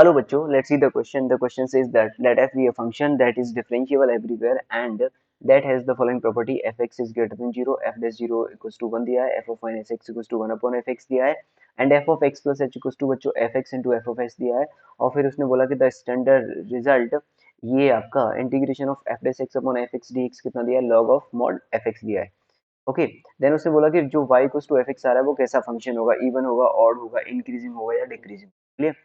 Hello बच्चों, let's see the question. The question says that let f be a function that is differentiable everywhere and that has the following property: fx is greater than 0, f dash 0 equals to 1 दिया है, f of minus x equals to 1 upon fx दिया है and f of x plus h equals to बच्चों fx into f of s दिया है। और फिर उसने बोला कि द स्टैंडर्ड रिजल्ट ये आपका integration of f dash x upon fx dx कितना दिया है, log of mod fx दिया है। ओके, देन उसने बोला कि जो y equals to F X आ रहा है वो कैसा फंक्शन होगा, इवन होगा, ऑड होगा, इंक्रीजिंग होगा या डिक्रीजिंग। क्लियर।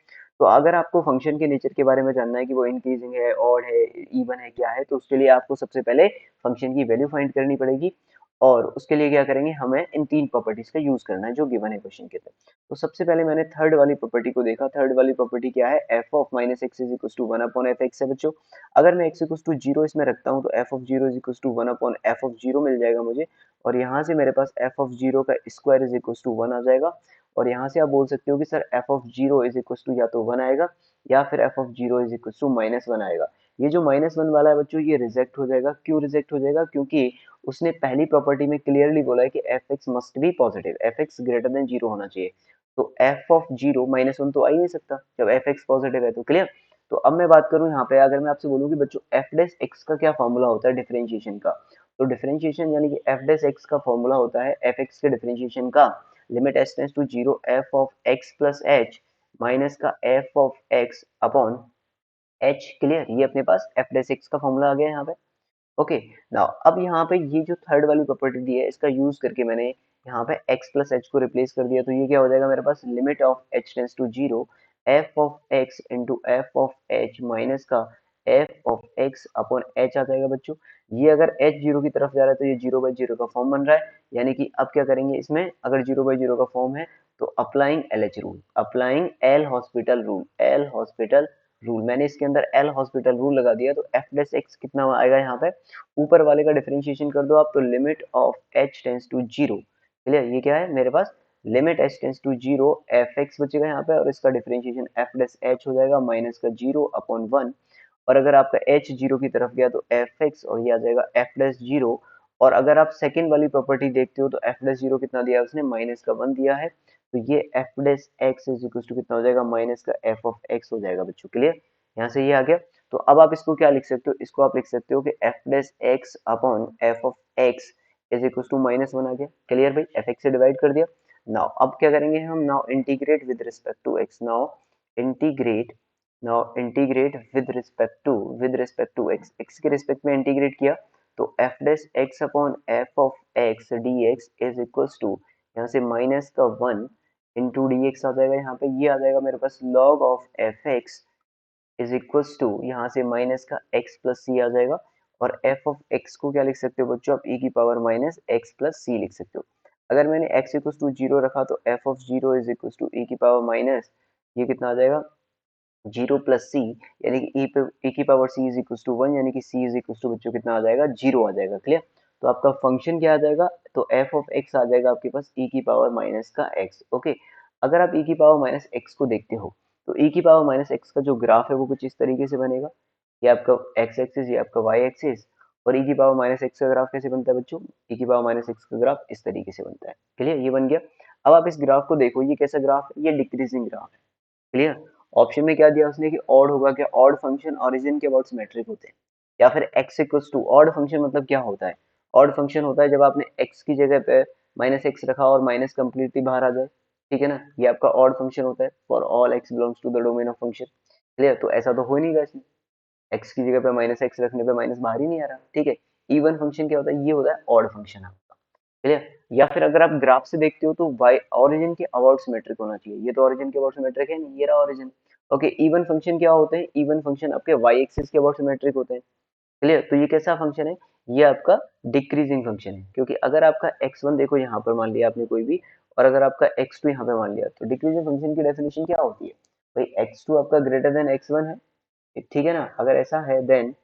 तो अगर आपको फंक्शन के नेचर के बारे में जानना है कि वो इंक्रीजिंग है, ऑड है, इवन है, क्या है, तो उसके लिए आपको सबसे पहले फंक्शन की वैल्यू फाइंड करनी पड़ेगी। और उसके लिए क्या करेंगे, हमें इन तीन प्रॉपर्टीज का यूज करना है जो गिवन है क्वेश्चन के अंदर। तो सबसे पहले मैंने थर्ड वाली प्रॉपर्टी को देखा। थर्ड वाली प्रॉपर्टी क्या है, F of minus X is equal to one upon F X है बच्चों। अगर मैं एक्स इक्वल टू जीरो इसमें रखता हूँ तो F of zero is equal to one upon F of zero मिल जाएगा मुझे। और यहाँ से मेरे पास एफ ऑफ जीरो का square is equal to one आ जाएगा। और यहाँ से आप बोल सकते हो कि sir F of zero is equal to या तो वन आएगा या फिर F of zero is equal to minus one आएगा। ये जो माइनस वन वाला है बच्चों ये रिजेक्ट हो जाएगा। क्यों रिजेक्ट हो जाएगा? क्योंकि उसने पहली प्रॉपर्टी में क्लियरली बोला है कि F x must be positive, F x greater than zero होना चाहिए। तो F of zero minus one तो आ ही नहीं सकता जब एफ एक्स पॉजिटिव है। तो क्लियर। तो अब मैं बात करूं यहाँ पे, अगर मैं आपसे बोलूं कि बच्चों एफ डैश एक्स का क्या फॉर्मूला होता है डिफरेंशिएशन का, तो डिफरेंशिएशन यानी कि एफ डैश एक्स का फॉर्मूला होता है एफ एक्स के डिफरेंशिएशन का limit S tends to zero F of X plus H minus का F of X upon H. Clear. ये अपने पास एफ डैश एक्स का फॉर्मूला आ गया यहाँ पे। ओके। नाउ अब यहाँ पे ये जो थर्ड वाली प्रॉपर्टी दी है इसका यूज करके मैंने यहाँ पे x प्लस एच को रिप्लेस कर दिया। तो ये क्या हो जाएगा मेरे पास, limit of h tends to zero F of x into F of h minus का F of x upon h आ जाएगा बच्चों। ये अगर h जीरो की तरफ जा रहा है तो ये जीरो बाई जीरो का फॉर्म बन रहा है। यानी कि अब क्या करेंगे इसमें, अगर जीरो बाई जीरो का फॉर्म है तो applying L H rule, applying L hospital rule, L hospital rule, मैंने इसके अंदर एल हॉस्पिटल रूल लगा दिया। तो एफ डेस एक्स कितना आएगा यहाँ पे, ऊपर वाले का डिफरेंशिएशन कर दो आप तो limit of H tends to zero. Clear. ये क्या है मेरे पास, limit H tends to zero F X बचेगा यहाँ पे और इसका डिफरेंशिएशन एफ डेस एच हो जाएगा माइनस का जीरो अपॉन वन। और अगर आपका एच जीरो की तरफ गया तो एफ एक्स और ये आ जाएगा एफ डेस जीरो। और अगर आप सेकेंड वाली प्रॉपर्टी देखते हो तो एफ डेस जीरो कितना दिया है उसने, माइनस का वन दिया है। तो ये F dash X is equal to कितना हो जाएगा, माइनस का एफ ऑफ एक्स हो जाएगा बच्चों। क्लियर। यहाँ से ये आ गया। तो अब आप इसको क्या लिख सकते हो, इसको आप लिख सकते हो कि F dash X upon F of X is equal to minus one आ गया। क्लियर भाई, एफ एक्स से डिवाइड कर दिया। नाउ अब क्या करेंगे हम, now integrate with respect to X, now integrate, now integrate with respect to X, X के रिस्पेक्ट में इंटीग्रेट किया तो F dash X upon F of X D X is equals to, यहाँ से माइनस का वन इंटू डी एक्स आ जाएगा। यहाँ पे ये आ जाएगा मेरे पास log of F X is equals to, यहाँ से माइनस का x प्लस सी आ जाएगा। और f ऑफ x को क्या लिख सकते हो बच्चों, आप e की पावर माइनस एक्स प्लस सी लिख सकते हो। अगर मैंने x इक्वल्स टू जीरो रखा तो f of zero is equals to e की पावर माइनस, ये कितना आ जाएगा, जीरो प्लस सी, यानी कि e की power c is equals to one, यानी कि c इज इक्वल्स टू बच्चों कितना आ जाएगा, जीरो आ जाएगा। क्लियर। तो आपका फंक्शन क्या आ जाएगा, तो f ऑफ x आ जाएगा आपके पास e की पावर माइनस का x। ओके। अगर आप e की पावर माइनस x को देखते हो तो e की पावर माइनस x का जो ग्राफ है वो कुछ इस तरीके से बनेगा। ये आपका x एक्सिस, ये आपका y एक्सिस। और e की पावर माइनस x का ग्राफ कैसे बनता है बच्चों, e की पावर माइनस x का ग्राफ इस तरीके से बनता है। क्लियर, ये बन गया। अब आप इस ग्राफ को देखो, ये कैसा ग्राफ है, ये डिक्रीजिंग ग्राफ है। क्लियर। ऑप्शन में क्या दिया उसने कि ऑड होगा, क्या ऑड फंक्शन ओरिजिन के अबाउट सिमेट्रिक होते हैं, या फिर x equals to, odd function मतलब क्या होता है, ऑड फंक्शन होता है जब आपने x की जगह पे माइनस एक्स रखा और माइनस कंप्लीटली बाहर आ जाए। ठीक है ना, ये आपका ऑड फंक्शन होता है for all x belongs to the domain of function. Clear. तो ऐसा तो हो ही नहीं रहा इसमें, x की जगह पे माइनस एक्स रखने पे माइनस बाहर ही नहीं आ रहा। ठीक है। इवन फंक्शन क्या होता है, ये होता है ऑड फंक्शन आपका। क्लियर। या फिर अगर आप ग्राफ से देखते हो तो वाई ओरिजिन के अबाउट सिमेट्रिक होना चाहिए, ये तो ओरिजिन के अबाउट सिमेट्रिक है नहीं, ये रहा ओरिजिन। ओके। इवन फंक्शन क्या होते हैं, इवन फंक्शन आपके वाई एक्सिस के अबाउट सिमेट्रिक होते हैं। क्लियर। तो ये कैसा फंक्शन है, ये आपका डिक्रीजिंग फंक्शन है। क्योंकि अगर आपका x1 देखो यहाँ पर मान लिया आपने कोई भी, और अगर आपका x2 यहाँ पे मान लिया, तो डिक्रीजिंग फंक्शन की डेफिनेशन क्या होती है भाई, x2 आपका ग्रेटर देन x1 है। ठीक है ना, अगर ऐसा है देन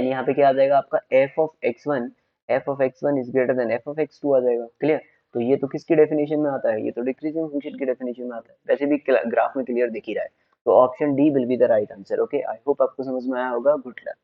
यहाँ पे क्या आ जाएगा आपका f of x1 is greater than f of x2 आ जाएगा। क्लियर। तो ये तो किसकी डेफिनेशन में आता है, ये तो डिक्रीजिंग फंक्शन की डेफिनेशन में आता है। वैसे भी ग्राफ में क्लियर दिख ही रहा है। तो option D will be the right answer. Okay, I hope आपको समझ में आया होगा। Good luck.